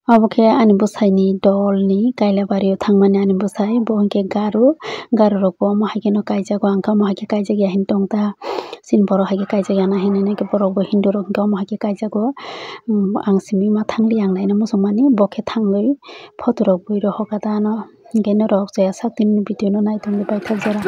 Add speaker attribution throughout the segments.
Speaker 1: Obo khe ani bwsaini dolni kailabari o thangmani ani bwsai bo hwnkhe garu rok bo omo haikhe no kaijago angkhe omo haikhe kaijakya hini tongta chini borok haikhe kaijakya na hinui khe borok bo hindu rok hwnkhe omo haikhe kaijago ang simi ma thangli ang naina muchungmani bo khe thangwi photo rok bui rok hokata no hingke norok cheya saktini ni video no naitongli paithakjara.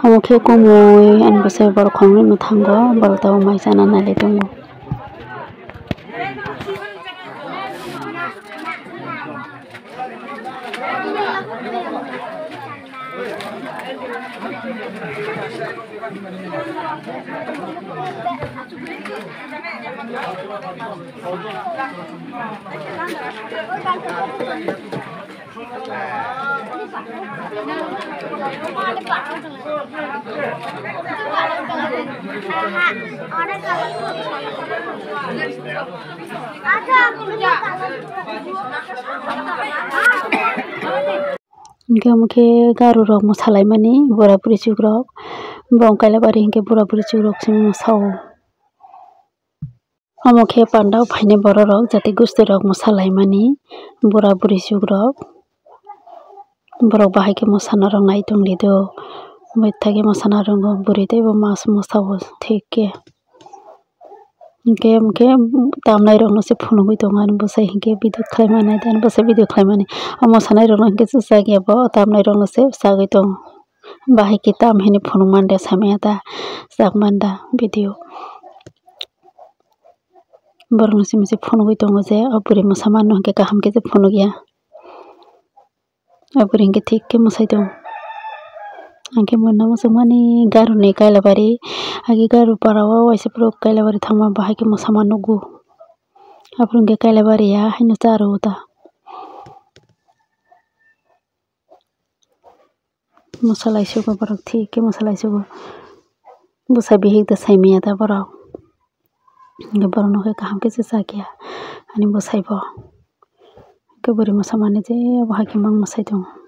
Speaker 1: Omo khe komoi ani bwsai borok khongli no thango borok tabuk mai chana nai tongo. Hingke omo khe garu rok mosalai mani bora buri chuk rok bong kailabari hingke bora buri chuk rok chini mosao. Omo khe pandau phainai borok rok jati gosti rok mosalai mani bora buri chuk rok borok bahai khe mosana rok nai tongli do baithakhe mosana rongo buri tei bo mas mosao thik khe. Hingke omo khe tamnai rok no se phunugui tongo ani bwsai hingke video khlaimani ani bwsai video khlaimani o mosanai rok no hingke chwchakya bo tamnai rok no se chagui tongo bahai ki tam hini phunukmanda saimanya ta chakmanda video. Borok no chini phunugui tongo je o buri mosamani no hingke kaham khe je phunukya o buri hingke thik khe mosai tongo. Angkhe muna muchungmani garu ni kailabari agi garu para o waisa puro kailabari thangma bahai khe mosama nugo aboni hingke kailabari ya haino charo ta mosalai sugo borok thik khe mosalai sugo bwsai behikta saimanya ta borok hingke borok no kaham khe chwchakya ani bwsai bo hingke buri mosamani jebo haikhe mangma sai tongo.